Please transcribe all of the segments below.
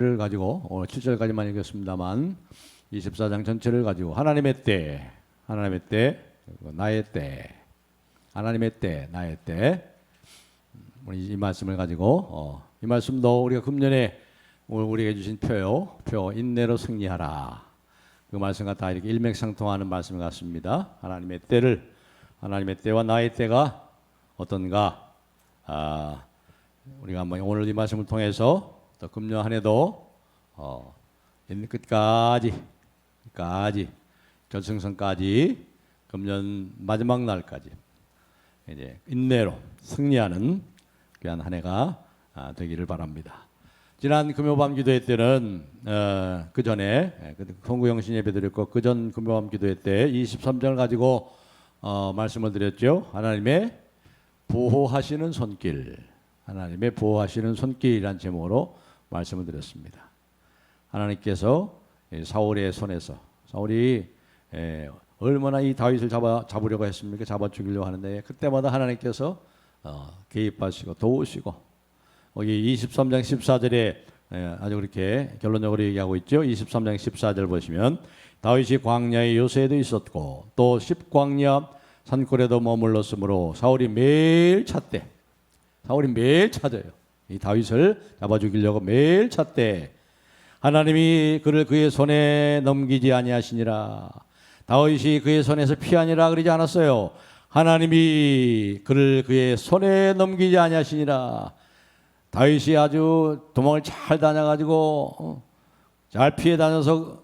를 가지고 오늘 7절까지만 읽었습니다만 24장 전체를 가지고 하나님의 때, 나의 때, 하나님의 때, 나의 때, 우리 이 말씀을 가지고 이 말씀도 우리가 금년에 우리에게 주신 표 인내로 승리하라. 그 말씀과 다 이렇게 일맥상통하는 말씀 같습니다. 하나님의 때와 나의 때가 어떤가? 우리가 한번 오늘 이 말씀을 통해서 또 금년 한 해도 끝까지 결승선까지 금년 마지막 날까지 이제 인내로 승리하는 귀한 한 해가 되기를 바랍니다. 지난 금요밤 기도회 때는 그 전에 송구영신 예배 드렸고 그 전 금요밤 기도회 때 23장을 가지고 말씀을 드렸죠. 하나님의 보호하시는 손길, 하나님의 보호하시는 손길이란 제목으로 말씀을 드렸습니다. 하나님께서 사울의 손에서 사울이 얼마나 이 다윗을 잡으려고 했습니까? 잡아 죽이려고 하는데 그때마다 하나님께서 개입하시고 도우시고 여기 23장 14절에 아주 그렇게 결론적으로 얘기하고 있죠. 23장 14절 보시면 다윗이 광야의 요새에도 있었고 또 십광야 산골에도 머물렀으므로 사울이 매일 찾되 사울이 매일 찾아요. 이 다윗을 잡아 죽이려고 매일 찾되 하나님이 그를 그의 손에 넘기지 아니하시니라. 다윗이 그의 손에서 피하니라 그러지 않았어요. 하나님이 그를 그의 손에 넘기지 아니하시니라. 다윗이 아주 도망을 잘 다녀가지고 잘 피해 다녀서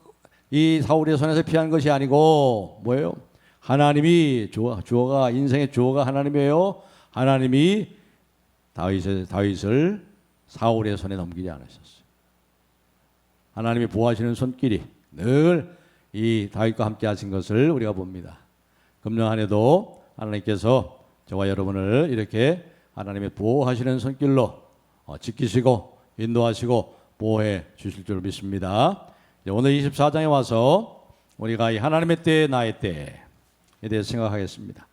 이 사울의 손에서 피한 것이 아니고 뭐예요? 하나님이 주어가 인생의 주어가 하나님이에요. 하나님이 다윗을 사울의 손에 넘기지 않으셨어요. 하나님이 보호하시는 손길이 늘 이 다윗과 함께 하신 것을 우리가 봅니다. 금년 한 해도 하나님께서 저와 여러분을 이렇게 하나님의 보호하시는 손길로 지키시고 인도하시고 보호해 주실 줄 믿습니다. 오늘 24장에 와서 우리가 이 하나님의 때 나의 때에 대해서 생각하겠습니다.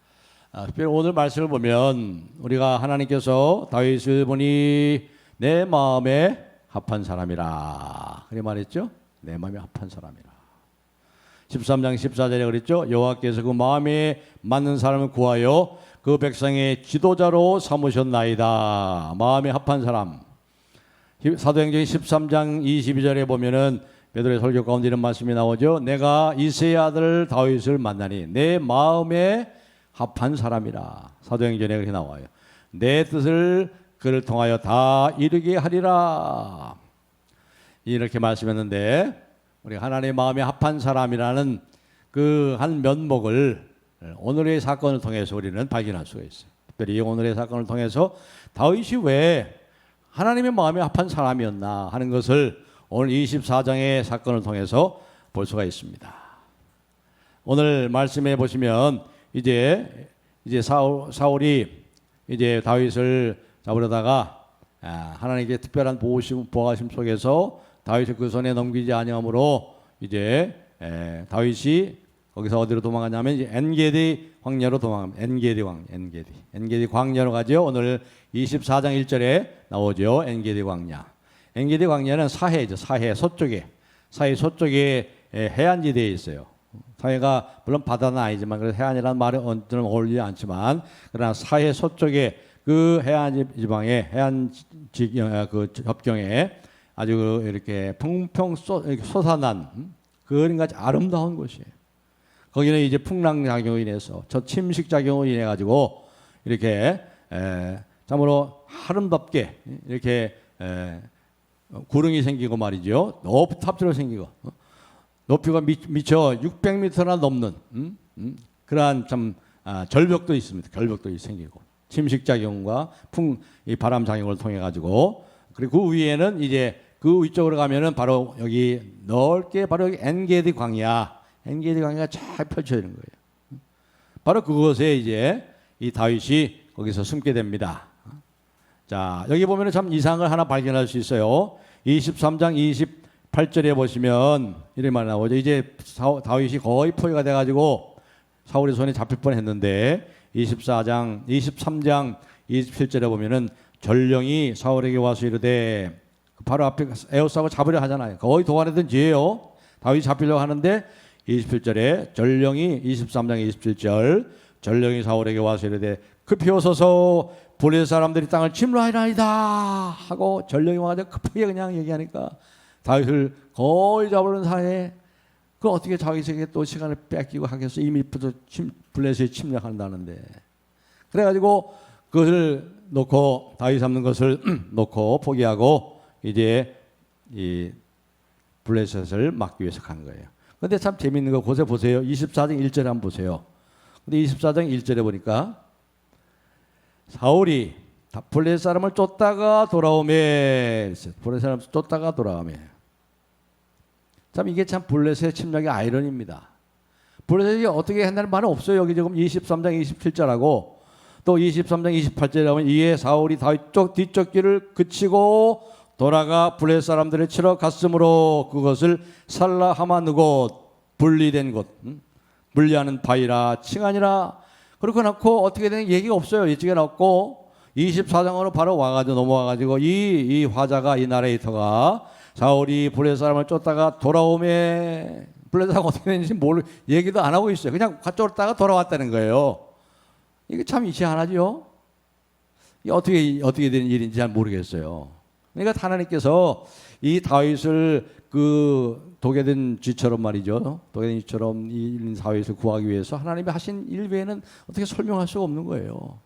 특별히 오늘 말씀을 보면 우리가 하나님께서 다윗을 보니 내 마음에 합한 사람이라 그렇게 말했죠. 내 마음에 합한 사람이라. 13장 14절에 그랬죠. 여호와께서 그 마음에 맞는 사람을 구하여 그 백성의 지도자로 삼으셨나이다. 마음에 합한 사람. 사도행전 13장 22절에 보면은 베드로의 설교 가운데 이런 말씀이 나오죠. 내가 이새의 아들 다윗을 만나니 내 마음에 합한 사람이라. 사도행전에 그렇게 나와요. 내 뜻을 그를 통하여 다 이루게 하리라. 이렇게 말씀했는데 우리 하나님의 마음에 합한 사람이라는 그 한 면목을 오늘의 사건을 통해서 우리는 발견할 수가 있어요. 특별히 오늘의 사건을 통해서 다윗이 왜 하나님의 마음에 합한 사람이었나 하는 것을 오늘 24장의 사건을 통해서 볼 수가 있습니다. 오늘 말씀해 보시면 이제 사울이 이제 다윗을 잡으려다가 하나님께 특별한 보호하심 속에서 다윗을 그 손에 넘기지 아니하므로 이제 다윗이 거기서 어디로 도망가냐면 이제 엔게디 광야로 도망갑니다. 엔게디 광야로 가죠. 오늘 24장 1절에 나오죠. 엔게디 광야. 엔게디 광야는 사해죠. 사해 서쪽에 해안지대에 있어요. 사해가 물론 바다는 아니지만 그래서 해안이라는 말은 좀 어울리지 않지만 그러나 사해 서쪽에 그 해안 지방의 해안 그 접경에 아주 이렇게 풍평 솟아난 그림같이 아름다운 곳이에요. 거기는 이제 풍랑 작용으로 인해서 저 침식 작용으로 인해 가지고 이렇게 참으로 아름답게 이렇게 구릉이 생기고 말이죠. 높은 탑처럼 생기고 높이가 미쳐 600m나 넘는 그러한 참 절벽도 있습니다. 절벽도 생기고 침식 작용과 이 바람 작용을 통해 가지고 그리고 그 위에는 이제 그 위쪽으로 가면은 바로 여기 넓게 바로 여기 엔게디 광야가 잘 펼쳐지는 거예요. 바로 그곳에 이제 이 다윗이 거기서 숨게 됩니다. 자, 여기 보면은 참 이상을 하나 발견할 수 있어요. 23장 28절에 보시면 이런 말이 나오죠. 이제 다윗이 거의 포위가 돼가지고 사울의 손에 잡힐 뻔했는데 23장 27절에 보면은 전령이 사울에게 와서 이르되 바로 앞에 에워싸고 잡으려 하잖아요. 거의 도안했던 지혜요. 다윗이 잡히려고 하는데 27절에 전령이 23장 27절 전령이 사울에게 와서 이르되 급히 오소서 블레셋 사람들이 땅을 침노하리이다 하고 전령이 와서 급하게 그냥 얘기하니까 다윗을 거의 잡으려는 사이에 그 어떻게 다윗에게 또 시간을 뺏기고 하겠어. 이미 블레셋이 침략한다는데. 그래가지고 그것을 놓고 다윗 잡는 것을 놓고 포기하고 이제 이 블레셋을 막기 위해서 간 거예요. 근데 참 재밌는 거 곳에 보세요. 24장 1절에 한번 보세요. 근데 24장 1절에 보니까 사울이 블레셋 사람을 쫓다가 돌아오매. 블레셋 사람을 쫓다가 돌아오매. 참 이게 참 블레셋 침략의 아이러니입니다. 블레셋이 어떻게 한다는 말은 없어요. 여기 지금 23장 27절하고 또 23장 28절에 보면 이에 사울이 다윗 쪽 뒤쪽 길을 그치고 돌아가 블레셋 사람들을 치러 갔으므로 그것을 살라하마 누곳 분리된 곳 분리하는 바위라 칭하니라. 그렇게 놓고 어떻게 되는 얘기가 없어요. 이쪽에 넣고 24장으로 바로 와가지고 넘어와가지고 이 화자가 이 나레이터가 사울이 블레셋 사람을 쫓다가 돌아오매 블레셋 사람 어떻게 되는지 얘기도 안 하고 있어요. 그냥 쫓다가 돌아왔다는 거예요. 이게 참 이치하나죠. 이게 어떻게 된 일인지 잘 모르겠어요. 그러니까 하나님께서 이 다윗을 그 도개된 쥐처럼 말이죠. 도개된 쥐처럼 이 다윗을 구하기 위해서 하나님이 하신 일 외에는 어떻게 설명할 수가 없는 거예요.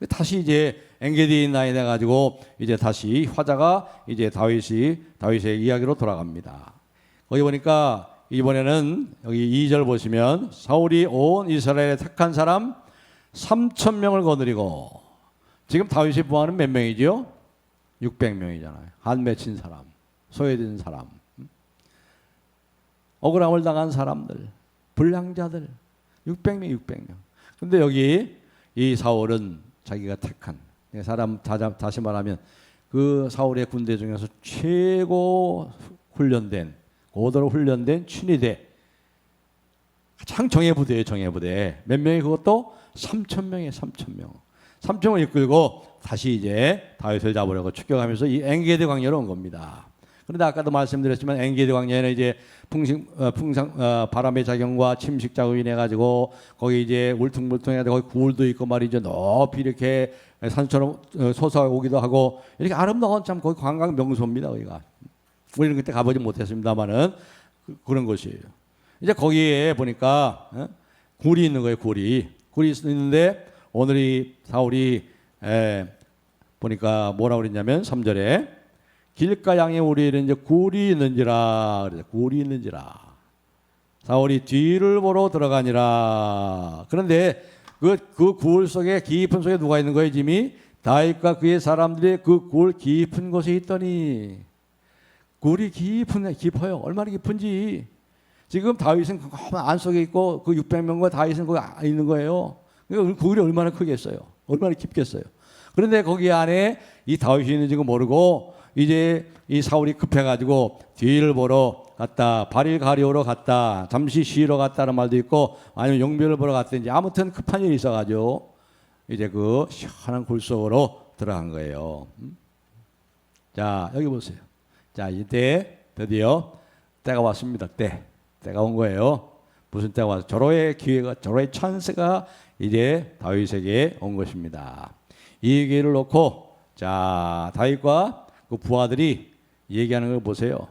다시 이제 엔게디 나이 돼 가지고 이제 다시 화자가 이제 다윗의 이야기로 돌아갑니다. 거기 보니까 이번에는 여기 2절 보시면 사울이 온 이스라엘에 택한 사람 3,000명을 거느리고 지금 다윗이 부하는 몇 명이죠? 600명이잖아요. 한 맺힌 사람, 소외된 사람, 억울함을 당한 사람들, 불량자들 600명. 근데 여기 이 사울은 자기가 택한 사람, 다시 말하면 그 사울의 군대 중에서 최고 훈련된 고도로 훈련된 친위대 가장 정예부대예요. 정예부대 몇 명이 그것도 3,000명이에요. 3,000명을 이끌고 다시 이제 다윗을 잡으려고 추격하면서 이 엔게디 광야로 온 겁니다. 그런데 아까도 말씀드렸지만 엔게디 광야에는 이제 바람의 작용과 침식 작용이 인해 가지고 거기 이제 울퉁불퉁해가지고 거기 굴도 있고 말이죠. 높이 이렇게 산처럼 솟아오기도 하고 이렇게 아름다운 참 거기 관광 명소입니다. 거기가 우리는 그때 가보지 못했습니다만은 그런 곳이에요. 이제 거기에 보니까 굴이 있는 거예요. 굴이 있는데 오늘 이 사울이 보니까 뭐라고 그랬냐면 3절에 길가 양에 우리는 이제 굴이 있는지라 그래서 굴이 있는지라 사울이 뒤를 보러 들어가니라. 그런데 그 굴 속에 깊은 속에 누가 있는 거예요? 짐이 다윗과 그의 사람들이 그 굴 깊은 곳에 있더니 굴이 깊어요. 얼마나 깊은지 지금 다윗은 안 속에 있고 그 600명과 다윗은 거기 있는 거예요. 그 굴이 얼마나 크겠어요? 얼마나 깊겠어요? 그런데 거기 안에 이 다윗이 있는지 모르고 이제 이 사울이 급해가지고 뒤를 보러 갔다, 발을 가리우러 갔다, 잠시 쉬러 갔다는 말도 있고 아니면 용변을 보러 갔든지 아무튼 급한 일이 있어가지고 이제 그 시원한 굴 속으로 들어간 거예요. 자 여기 보세요. 자 이때 드디어 때가 왔습니다. 때가 온 거예요. 무슨 때가 와서 절호의 기회가 절호의 찬스가 이제 다윗에게 온 것입니다. 이 기회를 놓고 자 다윗과 그 부하들이 얘기하는 걸 보세요.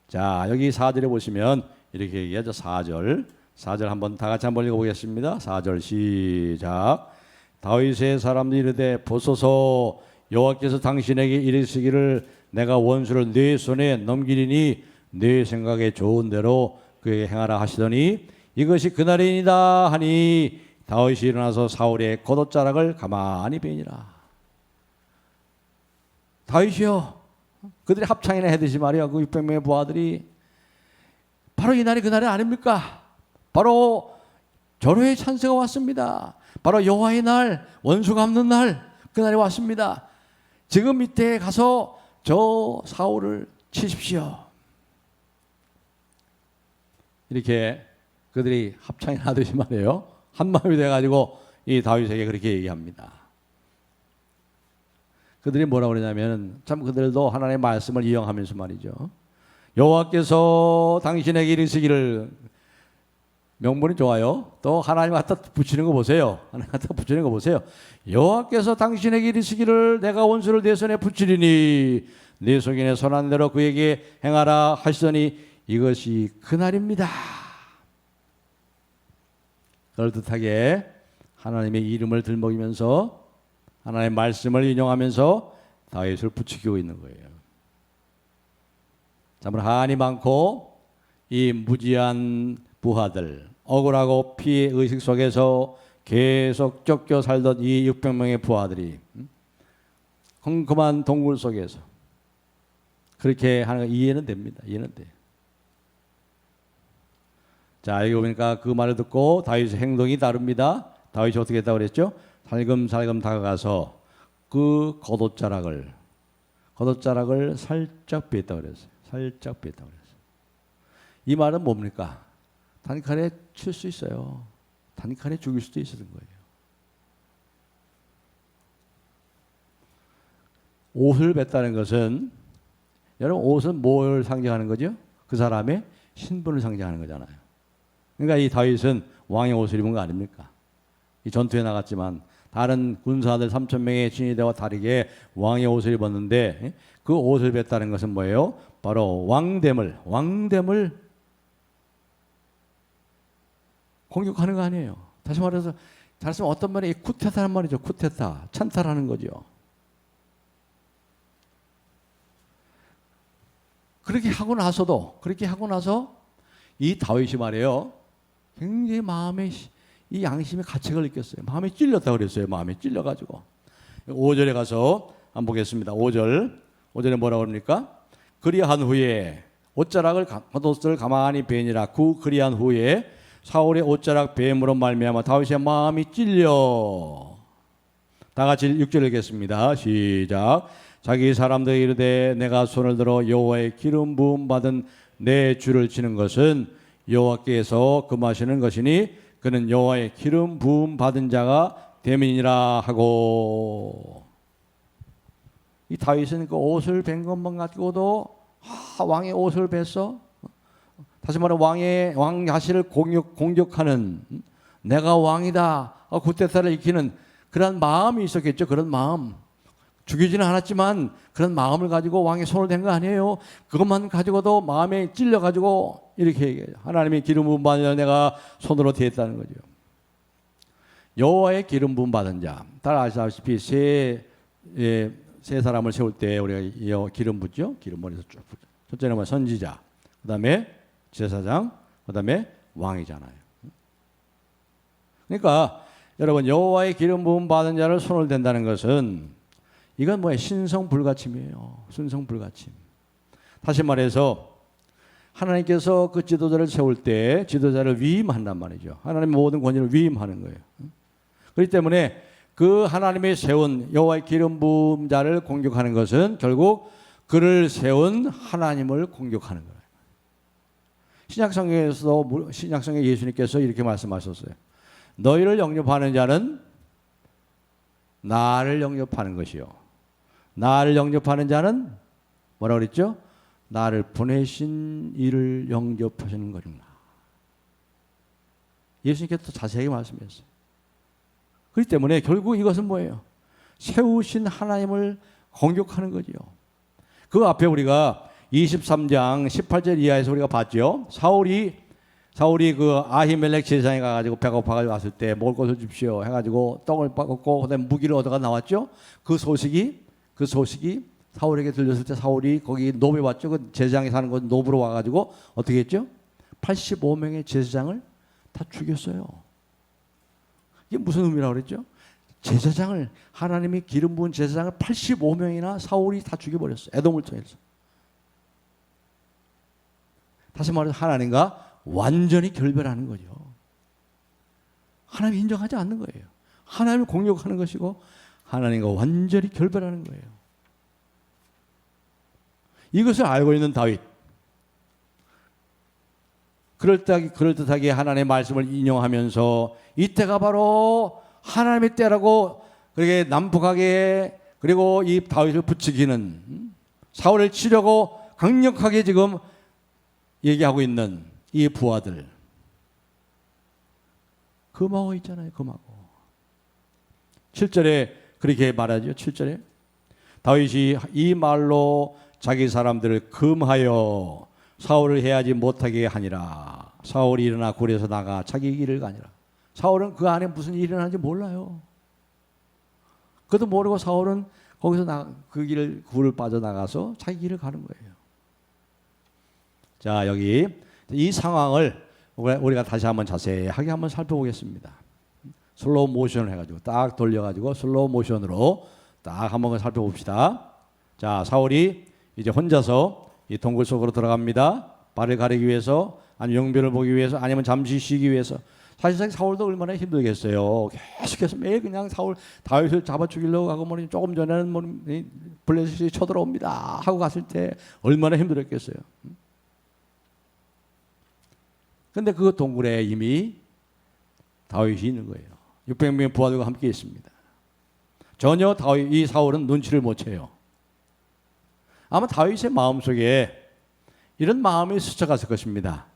자 여기 4절에 보시면 이렇게 얘기하죠. 4절 한번 다 같이 한번 읽어보겠습니다. 4절 시작. 다윗의 사람들이 이르되 보소서 여호와께서 당신에게 이르시기를 내가 원수를 네 손에 넘기리니 네 생각에 좋은 대로 그에게 행하라 하시더니 이것이 그날이니이다 하니 다윗이 일어나서 사울의 겉옷자락을 가만히 베니라. 다윗이요. 그들이 합창이나 해듯이 말이야. 그 600명의 부하들이 바로 이 날이 그날이 아닙니까? 바로 절호의 찬스가 왔습니다. 바로 여호와의 날, 원수 갚는 날, 그날이 왔습니다. 지금 이때 가서 저 사울을 치십시오. 이렇게 그들이 합창이나 하듯이 말이에요. 한 마음이 돼가지고 이 다윗에게 그렇게 얘기합니다. 그들이 뭐라고 그러냐면 참 그들도 하나님의 말씀을 이용하면서 말이죠. 여호와께서 당신에게 이르시기를, 명분이 좋아요. 또 하나님 갖다 붙이는 거 보세요. 하나님 갖다 붙이는 거 보세요. 여호와께서 당신에게 이르시기를 내가 원수를 내 손에 붙이리니 네 속인에 선한 대로 그에게 행하라 하시더니 이것이 그날입니다. 그럴듯하게 하나님의 이름을 들먹이면서 하나님의 말씀을 인용하면서 다윗을 부추기고 있는 거예요. 참으로 한이 많고 이 무지한 부하들, 억울하고 피해 의식 속에서 계속 쫓겨 살던 이 600명의 부하들이 컴컴한 동굴 속에서 그렇게 하는 거 이해는 됩니다. 이해는 돼요. 자, 여기 보니까 그 말을 듣고 다윗의 행동이 다릅니다. 다윗이 어떻게 했다고 그랬죠? 살금살금 다가가서 그 겉옷자락을 살짝 뺐다고 그랬어요. 살짝 뺐다고 그랬어요. 이 말은 뭡니까? 단칼에 칠 수 있어요. 단칼에 죽일 수도 있었던 거예요. 옷을 뺐다는 것은, 여러분, 옷은 뭘 상징하는 거죠? 그 사람의 신분을 상징하는 거잖아요. 그러니까 이 다윗은 왕의 옷을 입은 거 아닙니까? 이 전투에 나갔지만 다른 군사들 3,000명의 진위대와 다르게 왕의 옷을 입었는데, 그 옷을 뺐다는 것은 뭐예요? 바로 왕됨을 공격하는 거 아니에요. 다시 말해서 잘 쓰면 어떤 말이 쿠데타란 말이죠. 쿠데타, 찬탈하는 거죠. 그렇게 하고 나서 이 다윗이 말이에요, 굉장히 마음에 이 양심의 가책을 느꼈어요. 마음에 찔렸다고 그랬어요. 마음에 찔려가지고 5절에 가서 한번 보겠습니다. 5절에 뭐라고 합니까? 그리한 후에 옷자락을 겉옷을 가만히 베니라. 그리한 후에 사울의 옷자락 뱀으로 말미암아 다윗의 마음이 찔려. 다 같이 6절 읽겠습니다. 시작. 자기 사람들에게 이르되 내가 손을 들어 여호와의 기름 부음 받은 내 주를 치는 것은 여호와께서 금하시는 것이니 그는 여호와의 기름 부음 받은 자가 됨이니라 하고. 이 다윗은 그 옷을 벤 것만 가지고도 왕의 옷을 뱄어. 다시 말해 왕 자신을 공격하는, 내가 왕이다, 쿠데타를 일으키는 그런 마음이 있었겠죠. 그런 마음. 죽이지는 않았지만 그런 마음을 가지고 왕의 손을 댄 거 아니에요. 그것만 가지고도 마음에 찔려 가지고 이렇게 얘기해요. 하나님의 기름 부음 받은 자 내가 손으로 대했다는 거죠. 여호와의 기름 부음 받은 자, 다 아시다시피 세 사람을 세울 때 우리가 기름 붓죠. 기름 머리에서 쭉 붓죠. 첫째는 선지자, 그다음에 제사장, 그다음에 왕이잖아요. 그러니까 여러분, 여호와의 기름 부음 받은 자를 손을 댄다는 것은 이건 뭐예요? 신성불가침이에요. 신성불가침. 다시 말해서 하나님께서 그 지도자를 세울 때 지도자를 위임한단 말이죠. 하나님의 모든 권위를 위임하는 거예요. 그렇기 때문에 그 하나님의 세운 여호와의 기름 부음 자를 공격하는 것은 결국 그를 세운 하나님을 공격하는 거예요. 신약성경에 예수님께서 이렇게 말씀하셨어요. 너희를 영접하는 자는 나를 영접하는 것이요, 나를 영접하는 자는 뭐라고 그랬죠? 나를 보내신 이를 영접하시는 거구나. 예수님께서 자세하게 말씀했어요. 그렇기 때문에 결국 이것은 뭐예요? 세우신 하나님을 공격하는 거지요. 그 앞에 우리가 23장 18절 이하에서 우리가 봤죠. 사울이 그 아히멜렉 제사장에 가가지고 배고파가지고 왔을 때 먹을 것을 줍시오 해가지고 떡을 받고 그다음에 무기를 얻어가 나왔죠. 그 소식이 사울에게 들렸을 때 사울이 거기 노브에 왔죠. 그 제사장이 사는 곳 노브로 와가지고 어떻게 했죠? 85명의 제사장을 다 죽였어요. 이게 무슨 의미라고 그랬죠? 제사장을, 하나님이 기름 부은 제사장을 85명이나 사울이 다 죽여버렸어요. 에돔을 통해서. 다시 말해서 하나님과 완전히 결별하는 거죠. 하나님이 인정하지 않는 거예요. 하나님을 공격하는 것이고 하나님과 완전히 결별하는 거예요. 이것을 알고 있는 다윗, 그럴듯하게 하나님의 말씀을 인용하면서 이때가 바로 하나님의 때라고 그렇게 난폭하게 그리고 이 다윗을 부추기는 사울을 치려고 강력하게 지금 얘기하고 있는 이 부하들 금하고 있잖아요. 금하고 7절에 그렇게 말하죠. 7절에 다윗이 이 말로 자기 사람들을 금하여 사울을 해하지 못하게 하니라. 사울이 일어나 굴에서 나가 자기 길을 가니라. 사울은 그 안에 무슨 일이 일어나는지 몰라요. 그것도 모르고 사울은 거기서 그 길을 굴을 빠져나가서 자기 길을 가는 거예요. 자, 여기 이 상황을 우리가 다시 한번 자세하게 한번 살펴보겠습니다. 슬로우 모션을 해가지고 딱 돌려가지고 슬로우 모션으로 딱 한번 살펴봅시다. 자, 사울이 이제 혼자서 이 동굴 속으로 들어갑니다. 발을 가리기 위해서, 아니면 용변을 보기 위해서, 아니면 잠시 쉬기 위해서. 사실상 사울도 얼마나 힘들겠어요. 계속해서 매일 그냥 다윗을 잡아 죽이려고 하고 조금 전에는 블레셋이 쳐들어옵니다 하고 갔을 때 얼마나 힘들었겠어요. 근데 그 동굴에 이미 다윗이 있는 거예요. 600명의 부하들과 함께 있습니다. 전혀 이 사울은 눈치를 못 채요. 아마 다윗의 마음속에 이런 마음이 스쳐갔을 것입니다.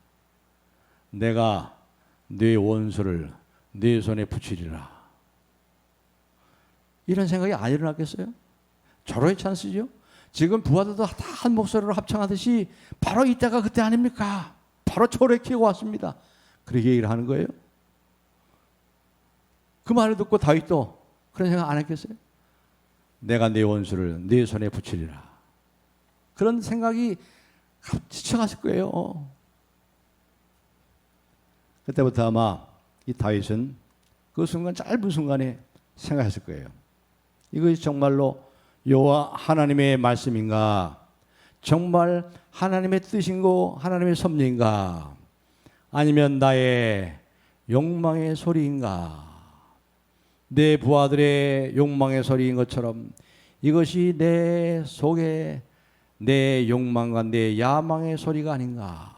내가 네 원수를 네 손에 붙이리라. 이런 생각이 안 일어났겠어요? 절호의 찬스죠. 지금 부하들도 다 한 목소리로 합창하듯이 바로 이때가 그때 아닙니까? 바로 초를 키고 왔습니다. 그렇게 얘기를 하는 거예요. 그 말을 듣고 다윗도 그런 생각 안 했겠어요? 내가 네 원수를 네 손에 붙이리라. 그런 생각이 지쳐갔을 거예요. 그때부터 아마 이 다윗은 그 순간, 짧은 순간에 생각했을 거예요. 이것이 정말로 여호와 하나님의 말씀인가? 정말 하나님의 뜻인고 하나님의 섭리인가? 아니면 나의 욕망의 소리인가? 내 부하들의 욕망의 소리인 것처럼 이것이 내 속에 내 욕망과 내 야망의 소리가 아닌가?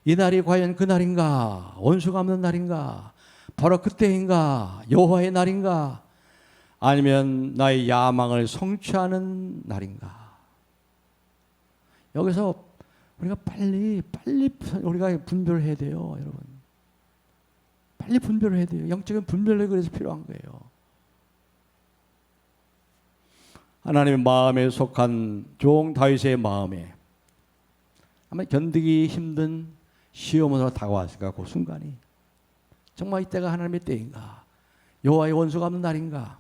이 날이 과연 그 날인가? 원수가 없는 날인가? 바로 그때인가? 여호와의 날인가? 아니면 나의 야망을 성취하는 날인가? 여기서 우리가 빨리 우리가 분별해야 돼요, 여러분. 빨리 분별을 해야 돼요. 영적인 분별력이 그래서 필요한 거예요. 하나님의 마음에 속한 종 다윗의 마음에 아마 견디기 힘든 시험으로 다가왔을까, 그 순간이 정말 이때가 하나님의 때인가? 여호와의 원수가 없는 날인가?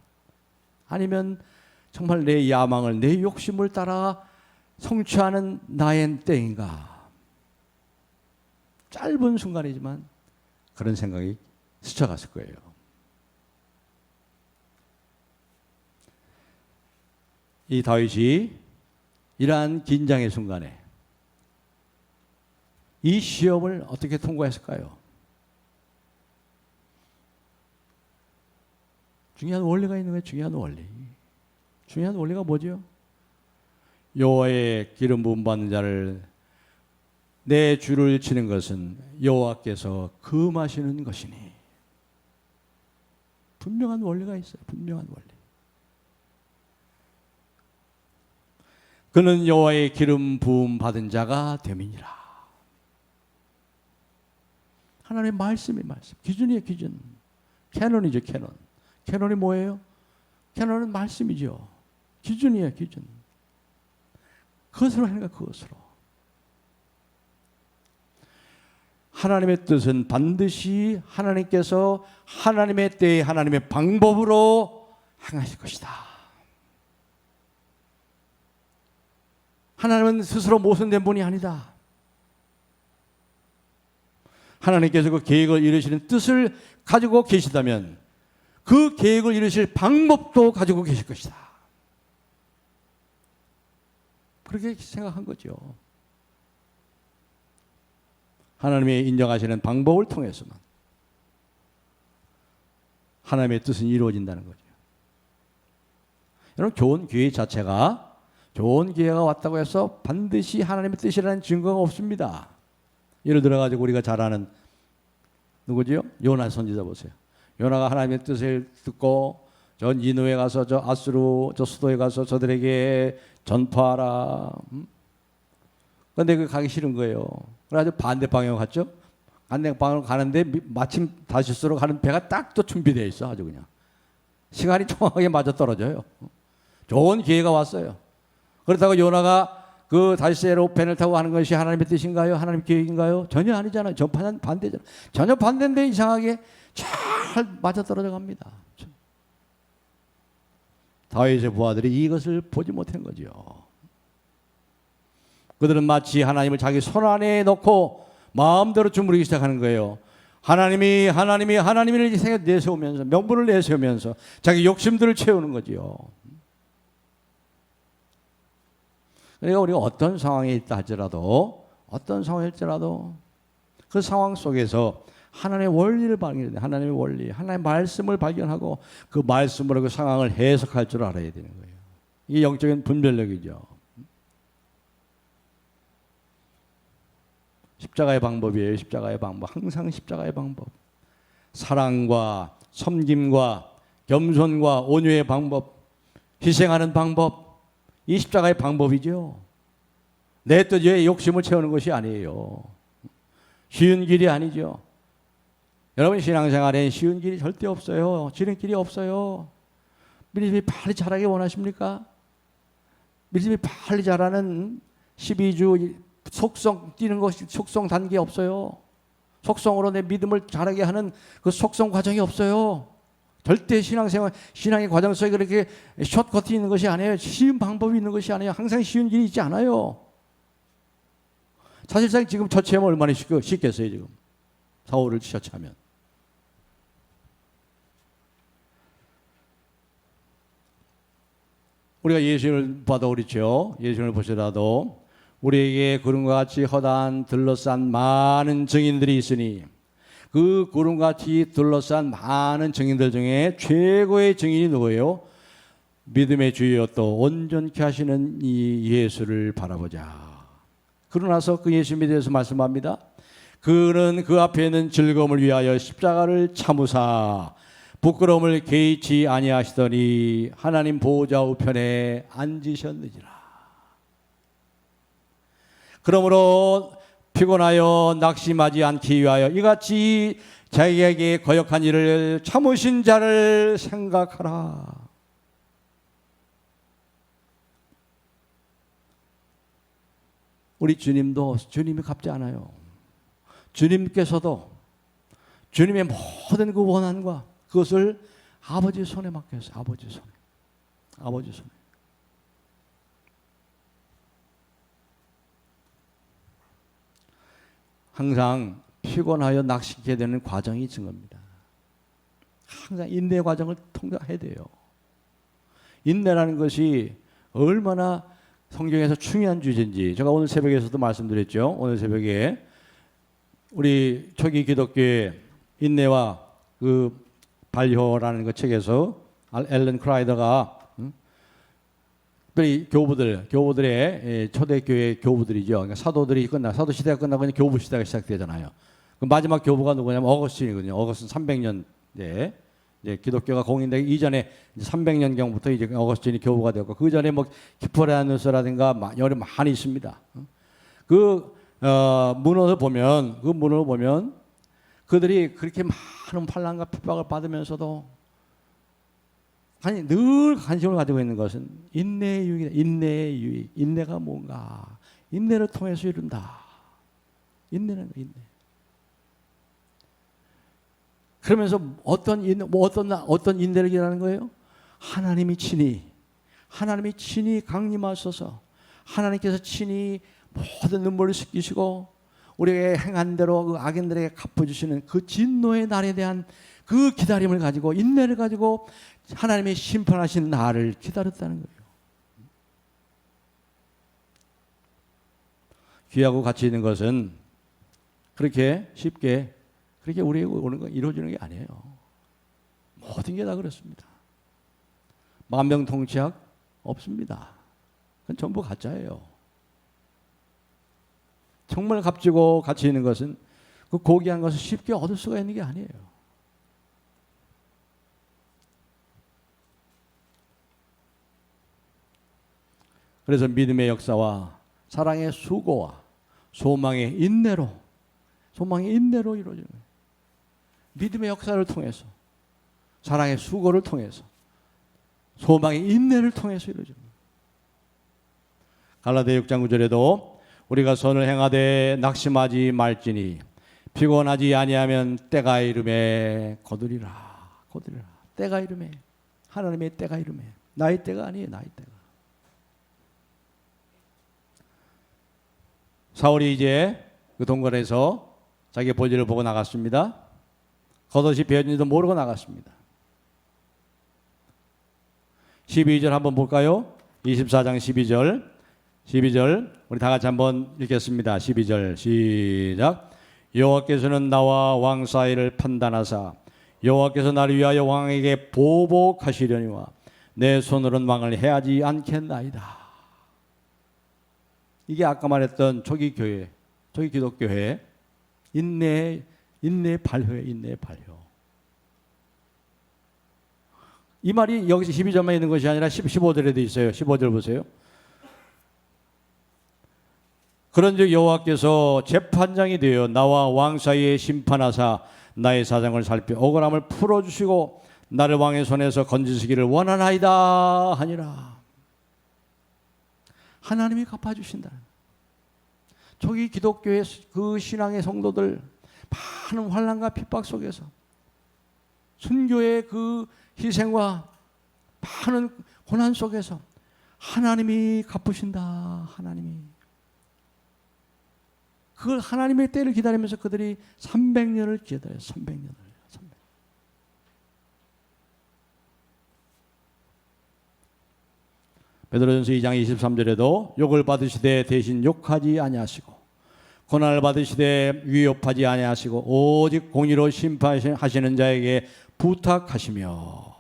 아니면 정말 내 야망을, 내 욕심을 따라 성취하는 나의 때인가? 짧은 순간이지만 그런 생각이 스쳐갔을 거예요. 이 다윗이 이러한 긴장의 순간에 이 시험을 어떻게 통과했을까요? 중요한 원리가 있는 거예요. 중요한 원리. 중요한 원리가 뭐죠? 여호와의 기름 부음 받는 자를 내 주를 치는 것은 여호와께서 금하시는 것이니. 분명한 원리가 있어요. 분명한 원리. 그는 여호와의 기름 부음 받은 자가 됨이니라. 하나님의 말씀이 말씀. 기준이에요, 기준. 캐논이죠, 캐논. 캐논이 뭐예요? 캐논은 말씀이죠. 기준이에요, 기준. 그것으로 하는 거야, 그것으로. 하나님의 뜻은 반드시 하나님께서 하나님의 때에 하나님의 방법으로 행하실 것이다. 하나님은 스스로 모순된 분이 아니다. 하나님께서 그 계획을 이루시는 뜻을 가지고 계시다면 그 계획을 이루실 방법도 가지고 계실 것이다. 그렇게 생각한 거죠. 하나님이 인정하시는 방법을 통해서만 하나님의 뜻은 이루어진다는 거죠. 여러분, 좋은 기회 자체가, 좋은 기회가 왔다고 해서 반드시 하나님의 뜻이라는 증거가 없습니다. 예를 들어가지고 우리가 잘 아는 누구지요? 요나 선지자 보세요. 요나가 하나님의 뜻을 듣고 저 니느웨 가서 저 아수르 저 수도에 가서 저들에게 전파하라. 그런데 그 가기 싫은 거예요. 그래가지고 반대 방향 갔죠. 반대 방향으로 가는데 마침 다시스로 가는 배가 딱 또 준비되어 있어. 아주 그냥 시간이 정확하게 맞아 떨어져요. 좋은 기회가 왔어요. 그렇다고 요나가 그 다시스로 배를 타고 가는 것이 하나님의 뜻인가요? 하나님의 계획인가요? 전혀 아니잖아요. 저 반대잖아요. 전혀 반대인데 이상하게 잘 맞아 떨어져 갑니다. 다윗의 부하들이 이것을 보지 못한 거죠. 그들은 마치 하나님을 자기 손 안에 넣고 마음대로 주무르기 시작하는 거예요. 하나님을 내세우면서 명분을 내세우면서 자기 욕심들을 채우는 거지요. 그러니까 우리가 어떤 상황에 있다 할지라도 그 상황 속에서 하나님의 원리를 발견해야 돼. 하나님의 원리, 하나님의 말씀을 발견하고 그 말씀으로 그 상황을 해석할 줄 알아야 되는 거예요. 이게 영적인 분별력이죠. 십자가의 방법이에요. 십자가의 방법. 항상 십자가의 방법. 사랑과 섬김과 겸손과 온유의 방법, 희생하는 방법. 이 십자가의 방법이죠. 내 뜻의 욕심을 채우는 것이 아니에요. 쉬운 길이 아니죠. 여러분 신앙생활에 쉬운 길이 절대 없어요. 지름길이 없어요. 믿음이 빨리 자라기 원하십니까? 믿음이 빨리 자라는 12주 속성 뛰는 것이 속성 단계 없어요. 속성으로 내 믿음을 자라게 하는 그 속성 과정이 없어요. 절대 신앙의 과정 속에 그렇게 숏컷이 있는 것이 아니에요. 쉬운 방법이 있는 것이 아니에요. 항상 쉬운 길이 있지 않아요. 사실상 지금 처치하면 얼마나 쉽겠어요. 지금 사울을 처치하면. 우리가 예수님을 봐도 그렇죠. 예수님을 보시더라도 우리에게 구름과 같이 허다한 둘러싼 많은 증인들이 있으니 그 구름과 같이 둘러싼 많은 증인들 중에 최고의 증인이 누구예요? 믿음의 주여 또 온전케 하시는 이 예수를 바라보자. 그러나서 그 예수님에 대해서 말씀합니다. 그는 그 앞에 있는 즐거움을 위하여 십자가를 참으사 부끄러움을 개의치 아니하시더니 하나님 보좌 우편에 앉으셨느니라. 그러므로 피곤하여 낙심하지 않기 위하여 이같이 자기에게 거역한 일을 참으신 자를 생각하라. 우리 주님도 주님이 갚지 않아요. 주님께서도 주님의 모든 그 원한과 그것을 아버지 손에 맡겼어요. 아버지 손에. 항상 피곤하여 낙심하게 되는 과정이 있는 겁니다. 항상 인내 과정을 통과해야 돼요. 인내라는 것이 얼마나 성경에서 중요한 주제인지 제가 오늘 새벽에서도 말씀드렸죠. 오늘 새벽에 우리 초기 기독교의 인내와 그 발효라는 그 책에서 앨런 크라이더가 특별히 교부들의 초대교회 교부들이죠. 그러니까 사도 시대가 끝나고 이제 교부 시대가 시작되잖아요. 그 마지막 교부가 누구냐면 어거스틴이거든요. 어거스틴 300년대 이제 기독교가 공인되기 이전에 300년경부터 이제 어거스틴이 교부가 되었고 그 전에 뭐 키프라누스라든가 여러 많이 있습니다. 그 문헌을 보면 그들이 그렇게 많은 환난과 핍박을 받으면서도 늘 관심을 가지고 있는 것은 인내의 유익이다. 인내의 유익. 인내가 뭔가? 인내를 통해서 이룬다. 인내는 인내. 그러면서 어떤 인내를 얘기하는 거예요? 하나님이 친히 강림하셔서 하나님께서 친히 모든 눈물을 씻기시고 우리에게 행한 대로 그 악인들에게 갚아주시는 그 진노의 날에 대한 그 기다림을 가지고 인내를 가지고 하나님의 심판하신 날을 기다렸다는 거예요. 귀하고 가치 있는 것은 그렇게 쉽게 그렇게 우리에게 오는 건 이루어지는 게 아니에요. 모든 게 다 그렇습니다. 만병통치약 없습니다. 그건 전부 가짜예요. 정말 값지고 가치 있는 것은 그 고귀한 것을 쉽게 얻을 수가 있는 게 아니에요. 그래서 믿음의 역사와 사랑의 수고와 소망의 인내로 이루어지는 거예요. 믿음의 역사를 통해서, 사랑의 수고를 통해서, 소망의 인내를 통해서 이루어집니다. 갈라디아 6장 9절에도 우리가 선을 행하되 낙심하지 말지니 피곤하지 아니하면 때가 이르매 거두리라. 때가 이르매, 하나님의 때가 이르매, 나의 때가 아니에요. 나의 때가. 사울이 이제 그 동굴에서 자기 볼일을 보고 나갔습니다. 겉옷이 베어진지도 모르고 나갔습니다. 12절 한번 볼까요? 24장 12절 우리 다 같이 한번 읽겠습니다. 12절 시작. 여호와께서는 나와 왕 사이를 판단하사 여호와께서 나를 위하여 왕에게 보복하시려니와 내 손으로는 왕을 해하지 않겠나이다. 이게 아까 말했던 초기 교회, 초기 기독교회 인내의 발효예요. 인내의 발효. 이 말이 여기서 12절만 있는 것이 아니라 15절에도 있어요. 15절 보세요. 그런즉 여호와께서 재판장이 되어 나와 왕 사이에 심판하사 나의 사정을 살펴 억울함을 풀어주시고 나를 왕의 손에서 건지시기를 원하나이다 하니라. 하나님이 갚아주신다. 초기 기독교의 그 신앙의 성도들 많은 환난과 핍박 속에서 순교의 그 희생과 많은 고난 속에서 하나님이 갚으신다. 하나님이. 그 하나님의 때를 기다리면서 그들이 300년을 기다려요. 300년을. 베드로전서 2장 23절에도 욕을 받으시되 대신 욕하지 아니하시고 고난을 받으시되 위협하지 아니하시고 오직 공의로 심판하시는 자에게 부탁하시며.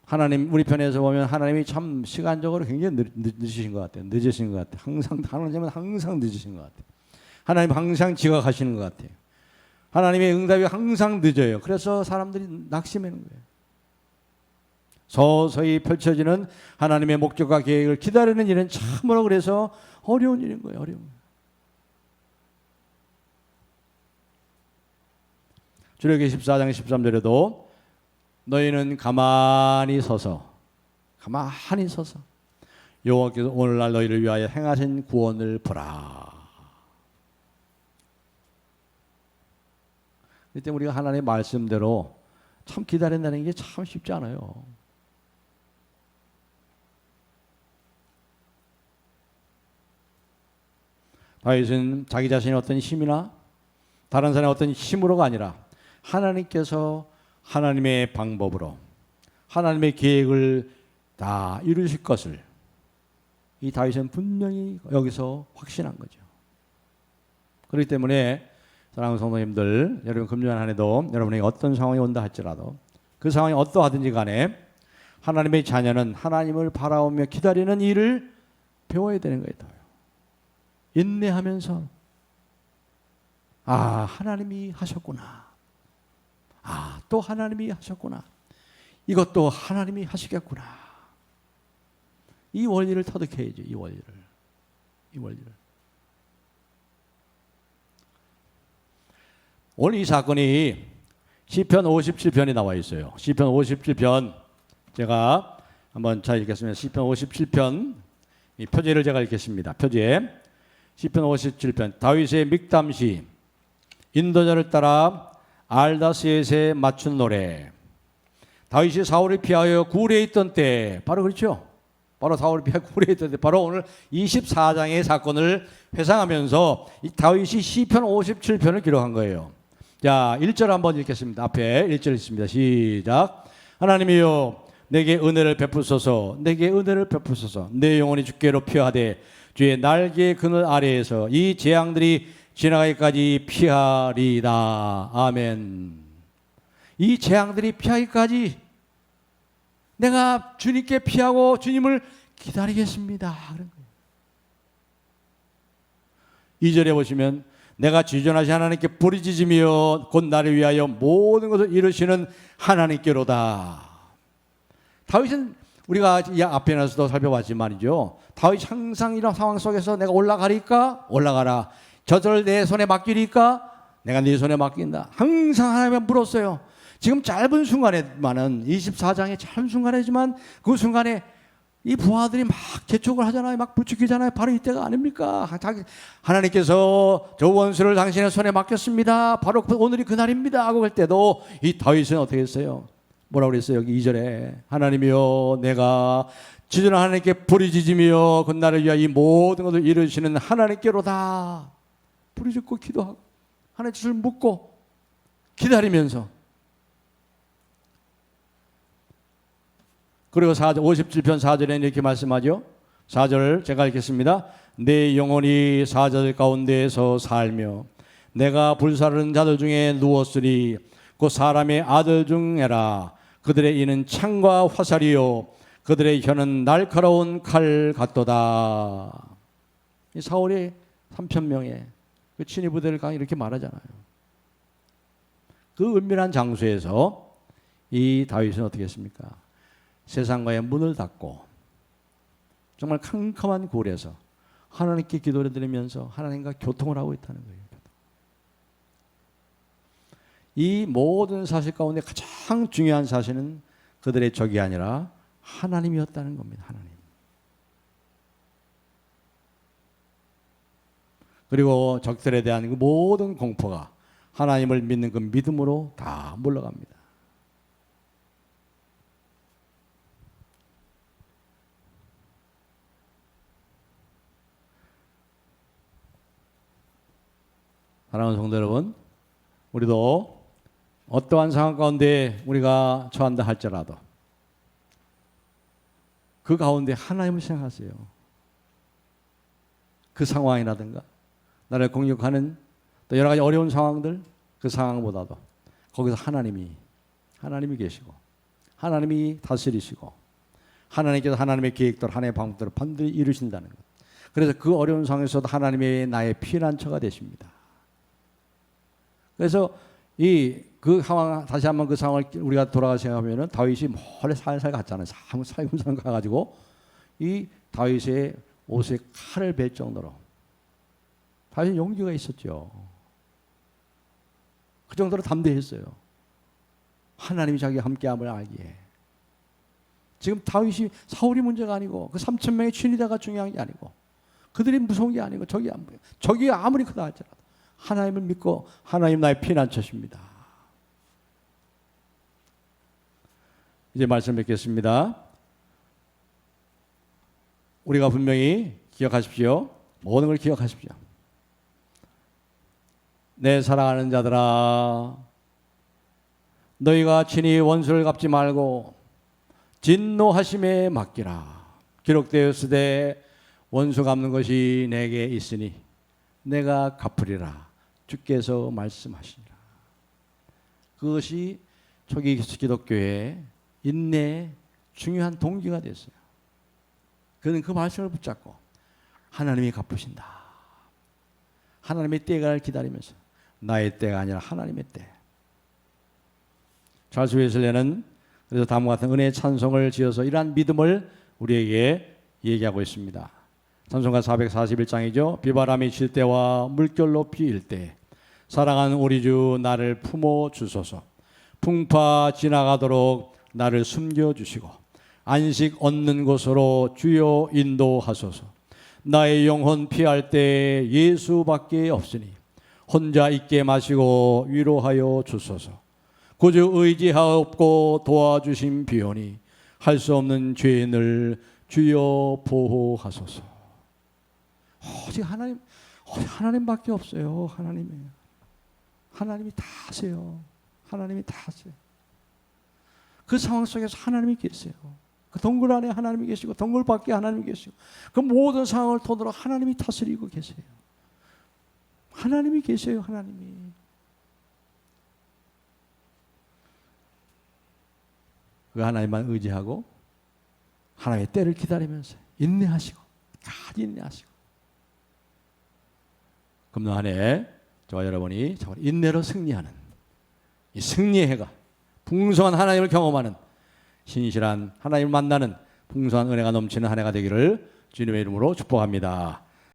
하나님 우리 편에서 보면 하나님이 참 시간적으로 굉장히 늦으신 것 같아요. 늦으신 것 같아요. 하나님은 항상 늦으신 것 같아요. 하나님 항상 지각하시는 것 같아요. 하나님의 응답이 항상 늦어요. 그래서 사람들이 낙심하는 거예요. 서서히 펼쳐지는 하나님의 목적과 계획을 기다리는 일은 참으로 그래서 어려운 일인 거예요. 어려운. 출애굽기 14장 13절에도 너희는 가만히 서서 여호와께서 오늘날 너희를 위하여 행하신 구원을 보라. 그때 우리가 하나님의 말씀대로 참 기다린다는 게 참 쉽지 않아요. 다윗은 자기 자신의 어떤 힘이나 다른 사람의 어떤 힘으로가 아니라 하나님께서 하나님의 방법으로 하나님의 계획을 다 이루실 것을 이 다윗은 분명히 여기서 확신한 거죠. 그렇기 때문에 사랑하는 성도님들, 여러분 금년 한 해도 여러분에게 어떤 상황이 온다 할지라도 그 상황이 어떠하든지 간에 하나님의 자녀는 하나님을 바라보며 기다리는 일을 배워야 되는 거예요. 인내하면서 하나님이 하셨구나. 또 하나님이 하셨구나. 이것도 하나님이 하시겠구나. 이 원리를 터득해야죠. 이 원리를. 오늘 이 사건이 시편 57편이 나와 있어요. 시편 57편 제가 한번 잘 읽겠습니다. 시편 57편 이 표제를 제가 읽겠습니다. 표제 시편 57편 다윗의 믹담시 인도자를 따라 알다스엣에 맞춘 노래. 다윗이 사울을 피하여 굴에 있던 때 바로 그렇죠. 바로 사울을 피하여 굴에 있던 때 바로 오늘 24장의 사건을 회상하면서 이 다윗이 시편 57편을 기록한 거예요. 자, 1절 한번 읽겠습니다. 앞에 1절 있습니다. 시작. 하나님이여 내게 은혜를 베푸소서. 내 영혼이 주께로 피하되 주의 날개 그늘 아래에서 이 재앙들이 지나가기까지 피하리다. 아멘. 이 재앙들이 피하기까지 내가 주님께 피하고 주님을 기다리겠습니다. 2절에 보시면 내가 지존하신 하나님께 부르짖으며 곧 나를 위하여 모든 것을 이루시는 하나님께로다. 다윗은 우리가 이 앞에 나서도 살펴봤지만 말이죠. 다윗이 항상 이런 상황 속에서 내가 올라가리까? 올라가라. 저절을 내 손에 맡기리까? 내가 네 손에 맡긴다. 항상 하나님께 물었어요. 지금 짧은 순간에만은 24장의 짧은 순간이지만 그 순간에 이 부하들이 막 재촉을 하잖아요. 막 부추기잖아요. 바로 이때가 아닙니까? 하나님께서 저 원수를 당신의 손에 맡겼습니다. 바로 오늘이 그날입니다. 하고 할 때도 이 다윗은 어떻게 했어요? 뭐라고 그랬어요? 여기 2절에 하나님이여 내가 지존한 하나님께 부르짖으며 그 나를 위하여 이 모든 것을 이루시는 하나님께로다. 부르짖고 기도하고 하나님 뜻을 묻고 기다리면서 그리고 57편 4절에는 이렇게 말씀하죠. 4절 제가 읽겠습니다. 내 영혼이 사자들 가운데에서 살며 내가 불사르는 자들 중에 누웠으니 곧 사람의 아들 중에라. 그들의 이는 창과 화살이요 그들의 혀는 날카로운 칼 같도다. 이 사울의 3,000명의 그 친위 부대를 이렇게 말하잖아요. 그 은밀한 장소에서 이 다윗은 어떻게 했습니까? 세상과의 문을 닫고 정말 캄캄한 골에서 하나님께 기도를 드리면서 하나님과 교통을 하고 있다는 거예요. 이 모든 사실 가운데 가장 중요한 사실은 그들의 적이 아니라 하나님이었다는 겁니다. 하나님. 그리고 적들에 대한 그 모든 공포가 하나님을 믿는 그 믿음으로 다 물러갑니다. 사랑하는 성도 여러분, 우리도 어떠한 상황 가운데 우리가 처한다 할지라도 그 가운데 하나님을 생각하세요. 그 상황이라든가 나를 공격하는 또 여러 가지 어려운 상황들 그 상황보다도 거기서 하나님이 계시고 하나님이 다스리시고 하나님께서 하나님의 계획대로 하나님의 방법대로 반드시 이루신다는 것. 그래서 그 어려운 상황에서도 하나님의 나의 피난처가 되십니다. 그래서 그 상황 다시 한번 그 상황을 우리가 돌아가 생각하면은 다윗이 멀리 살살 갔잖아요. 살금살금 가가지고 이 다윗의 옷에 칼을 벨 정도로 다윗은 용기가 있었죠. 그 정도로 담대했어요. 하나님이 자기와 함께함을 알기에. 지금 다윗이 사울이 문제가 아니고 그 3,000명의 친위대가 중요한 게 아니고 그들이 무서운 게 아니고 적이 아무리 크다 할지라도 하나님을 믿고 하나님 나의 피난처십니다. 이제 말씀 뵙겠습니다. 우리가 분명히 기억하십시오. 모든 걸 기억하십시오. 내 사랑하는 자들아 너희가 친히 원수를 갚지 말고 진노하심에 맡기라. 기록되었으되 원수 갚는 것이 내게 있으니 내가 갚으리라. 주께서 말씀하시니라. 그것이 초기 기독교의 인내의 중요한 동기가 됐어요. 그는 그 말씀을 붙잡고 하나님이 갚으신다. 하나님의 때가 기다리면서 나의 때가 아니라 하나님의 때. 찰스 웨슬레는 그래서 다음과 같은 은혜의 찬송을 지어서 이러한 믿음을 우리에게 얘기하고 있습니다. 찬송가 441장이죠. 비바람이 칠 때와 물결 피일 때 사랑하는 우리 주 나를 품어 주소서. 풍파 지나가도록 나를 숨겨주시고 안식 얻는 곳으로 주여 인도하소서. 나의 영혼 피할 때 예수밖에 없으니 혼자 있게 마시고 위로하여 주소서. 구주 의지하옵고 도와주신 비오니 할 수 없는 죄인을 주여 보호하소서. 오직 하나님밖에 없어요. 하나님이 다 하세요. 하나님이 다 하세요. 그 상황 속에서 하나님이 계세요. 그 동굴 안에 하나님이 계시고 동굴 밖에 하나님이 계시고 그 모든 상황을 통으로 하나님이 다스리고 계세요. 하나님이 계세요. 하나님이. 그 하나님만 의지하고 하나님의 때를 기다리면서 인내하시고 가지 인내하시고 금년 한 해 저와 여러분이 인내로 승리하는 이 승리의 해가 풍성한 하나님을 경험하는 신실한 하나님을 만나는 풍성한 은혜가 넘치는 한 해가 되기를 주님의 이름으로 축복합니다.